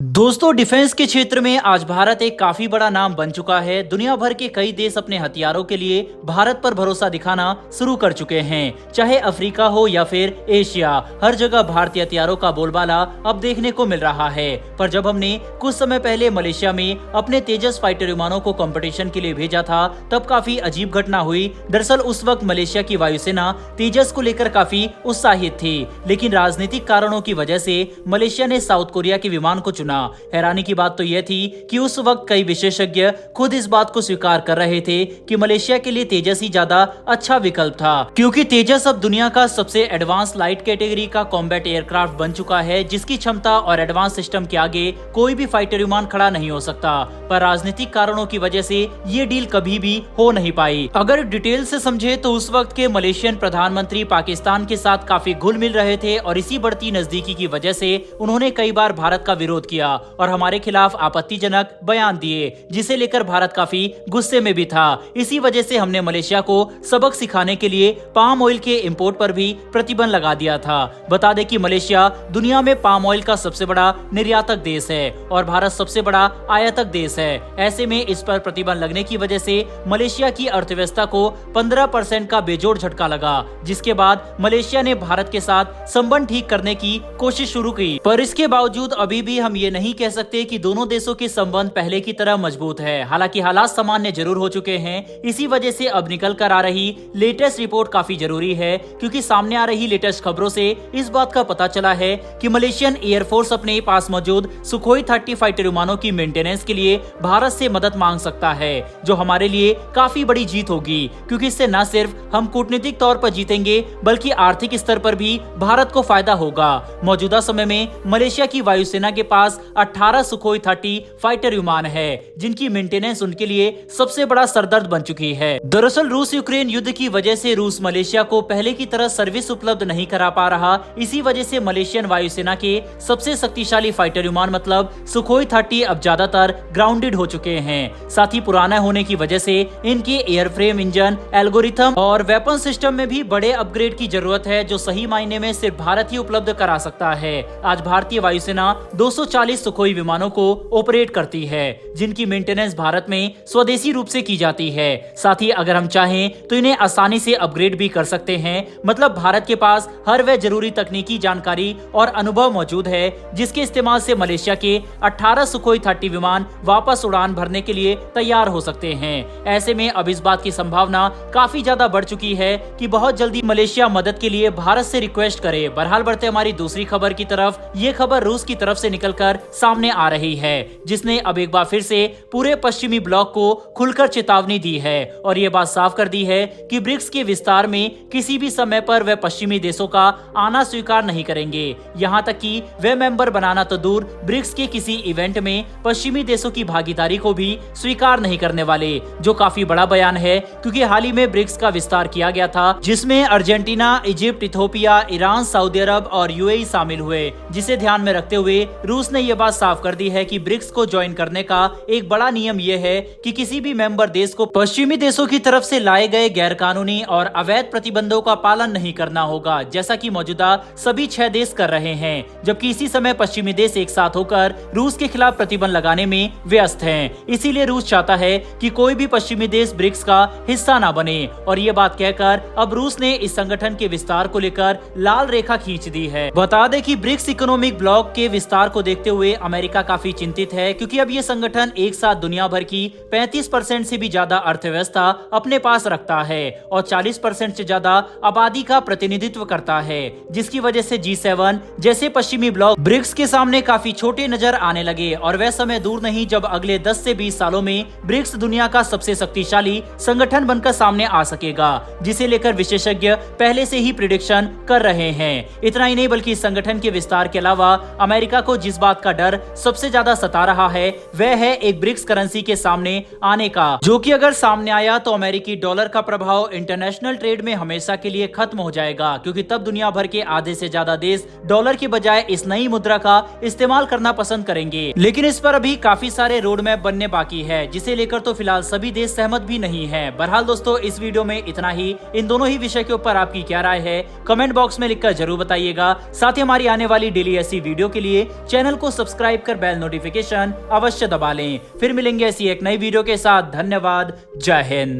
दोस्तों, डिफेंस के क्षेत्र में आज भारत एक काफी बड़ा नाम बन चुका है। दुनिया भर के कई देश अपने हथियारों के लिए भारत पर भरोसा दिखाना शुरू कर चुके हैं। चाहे अफ्रीका हो या फिर एशिया, हर जगह भारतीय हथियारों का बोलबाला अब देखने को मिल रहा है। पर जब हमने कुछ समय पहले मलेशिया में अपने तेजस फाइटर विमानों को कंपटीशन के लिए भेजा था, तब काफी अजीब घटना हुई। दरअसल उस वक्त मलेशिया की वायुसेना तेजस को लेकर काफी उत्साहित थी, लेकिन राजनीतिक कारणों की वजह से मलेशिया ने साउथ कोरिया के विमान को चुना। हैरानी की बात तो यह थी कि उस वक्त कई विशेषज्ञ खुद इस बात को स्वीकार कर रहे थे कि मलेशिया के लिए तेजस ही ज्यादा अच्छा विकल्प था, क्योंकि तेजस अब दुनिया का सबसे एडवांस लाइट कैटेगरी का कॉम्बैट एयरक्राफ्ट बन चुका है, जिसकी क्षमता और एडवांस सिस्टम के आगे कोई भी फाइटर विमान खड़ा नहीं हो सकता। पर राजनीतिक कारणों की वजह से ये डील कभी भी हो नहीं पाई। अगर डिटेल से समझे तो उस वक्त के मलेशियन प्रधानमंत्री पाकिस्तान के साथ काफी घुल मिल रहे थे और इसी बढ़ती नजदीकी की वजह से उन्होंने कई बार भारत का विरोध किया और हमारे खिलाफ आपत्तिजनक बयान दिए, जिसे लेकर भारत काफी गुस्से में भी था। इसी वजह से हमने मलेशिया को सबक सिखाने के लिए पाम ऑयल के इंपोर्ट पर भी प्रतिबंध लगा दिया था। बता दें कि मलेशिया दुनिया में पाम ऑयल का सबसे बड़ा निर्यातक देश है और भारत सबसे बड़ा आयातक देश है। ऐसे में इस पर प्रतिबंध लगने की वजह से मलेशिया की अर्थव्यवस्था को 15% का बेजोड़ झटका लगा, जिसके बाद मलेशिया ने भारत के साथ संबंध ठीक करने की कोशिश शुरू की। पर इसके बावजूद अभी भी हम ये नहीं कह सकते कि दोनों देशों के संबंध पहले की तरह मजबूत है। हालांकि हालात सामान्य जरूर हो चुके हैं। इसी वजह से अब निकल कर आ रही लेटेस्ट रिपोर्ट काफी जरूरी है, क्योंकि सामने आ रही लेटेस्ट खबरों से इस बात का पता चला है कि मलेशियन एयरफोर्स अपने पास मौजूद सुखोई 30 फाइटर विमानों की मेंटेनेंस के लिए भारत से मदद मांग सकता है, जो हमारे लिए काफी बड़ी जीत होगी, क्योंकि इससे न सिर्फ हम कूटनीतिक तौर पर जीतेंगे बल्कि आर्थिक स्तर पर भी भारत को फायदा होगा। मौजूदा समय में मलेशिया की वायुसेना के पास 18 सुखोई 30 फाइटर विमान है, जिनकी मेंटेनेंस उनके लिए सबसे बड़ा सरदर्द बन चुकी है। दरअसल रूस यूक्रेन युद्ध की वजह से रूस मलेशिया को पहले की तरह सर्विस उपलब्ध नहीं करा पा रहा। इसी वजह से मलेशियन वायुसेना के सबसे शक्तिशाली फाइटर विमान मतलब सुखोई 30 अब ज्यादातर ग्राउंडेड हो चुके हैं। साथ ही पुराना होने की वजह से इनके एयरफ्रेम, इंजन, एल्गोरिथम और वेपन सिस्टम में भी बड़े अपग्रेड की जरूरत है, जो सही मायने में सिर्फ भारत ही उपलब्ध करा सकता है। आज भारतीय वायुसेना 240 सुखोई विमानों को ऑपरेट करती है, जिनकी मेंटेनेंस भारत में स्वदेशी रूप से की जाती है। साथ ही अगर हम चाहें तो इन्हें आसानी से अपग्रेड भी कर सकते हैं। मतलब भारत के पास हर वह जरूरी तकनीकी जानकारी और अनुभव मौजूद है, जिसके इस्तेमाल से मलेशिया के 18 सुखोई 30 विमान वापस उड़ान भरने के लिए तैयार हो सकते हैं। ऐसे में अब इस बात की संभावना काफी ज्यादा बढ़ चुकी है कि बहुत जल्दी मलेशिया मदद के लिए भारत से रिक्वेस्ट करे। बहरहाल बढ़ते हमारी दूसरी खबर की तरफ। ये खबर रूस की तरफ से निकलकर सामने आ रही है, जिसने अब एक बार फिर से पूरे पश्चिमी ब्लॉक को खुलकर चेतावनी दी है और ये बात साफ कर दी है कि ब्रिक्स के विस्तार में किसी भी समय पर वे पश्चिमी देशों का आना स्वीकार नहीं करेंगे। यहाँ तक कि वे मेंबर बनाना तो दूर, ब्रिक्स के किसी इवेंट में पश्चिमी देशों की भागीदारी को भी स्वीकार नहीं करने वाले, जो काफी बड़ा बयान है, क्योंकि हाल ही में ब्रिक्स का विस्तार किया गया था, जिसमें Argentina, Egypt, Ethiopia, Iran, Saudi Arab और यूएई शामिल हुए। जिसे ध्यान में रखते हुए रूस ने यह बात साफ कर दी है कि ब्रिक्स को ज्वाइन करने का एक बड़ा नियम यह है कि किसी भी मेंबर देश को पश्चिमी देशों की तरफ से लाए गए गैरकानूनी और अवैध प्रतिबंधों का पालन नहीं करना होगा, जैसा कि मौजूदा सभी 6 देश कर रहे हैं। जबकि इसी समय पश्चिमी देश एक साथ होकर रूस के खिलाफ प्रतिबंध लगाने में व्यस्त हैं। इसीलिए रूस चाहता है कि कोई भी पश्चिमी देश ब्रिक्स का हिस्सा न बने, और ये बात कहकर अब रूस ने इस संगठन के विस्तार को लेकर लाल रेखा खींच दी है। बता दें कि ब्रिक्स इकोनॉमिक ब्लॉक के विस्तार को देखते हुए अमेरिका काफी चिंतित है, क्योंकि अब ये संगठन एक साथ दुनिया भर की 35% से भी ज्यादा अर्थव्यवस्था अपने पास रखता है और 40% से ज्यादा आबादी का प्रतिनिधित्व करता है, जिसकी वजह से G7 जैसे पश्चिमी ब्लॉक ब्रिक्स के सामने काफी छोटे नजर आने लगे। और वह समय दूर नहीं जब अगले 10 से 20 सालों में ब्रिक्स दुनिया का सबसे शक्तिशाली संगठन बनकर सामने आ सकेगा, जिसे लेकर विशेषज्ञ पहले से ही प्रिडिक्शन कर रहे हैं। इतना ही नहीं बल्कि इस संगठन के विस्तार के अलावा अमेरिका को जिस बात का डर सबसे ज्यादा सता रहा है वह है एक ब्रिक्स करेंसी के सामने आने का, जो कि अगर सामने आया तो अमेरिकी डॉलर का प्रभाव इंटरनेशनल ट्रेड में हमेशा के लिए खत्म हो जाएगा, क्योंकि तब दुनिया भर के आधे से ज्यादा देश डॉलर के बजाय इस नई मुद्रा का इस्तेमाल करना पसंद करेंगे। लेकिन इस पर अभी काफी सारे रोड मैप बनने बाकी है, जिसे लेकर तो फिलहाल सभी देश सहमत भी नहीं है। बहरहाल दोस्तों, इस वीडियो में इतना ही। इन दोनों ही विषय के ऊपर आपकी क्या राय है कमेंट बॉक्स में लिखकर जरूर बताइएगा। साथ ही हमारी आने वाली डेली ऐसी वीडियो के लिए चैनल को को सब्सक्राइब कर बेल नोटिफिकेशन अवश्य दबा लें। फिर मिलेंगे ऐसी एक नई वीडियो के साथ। धन्यवाद। जय हिंद।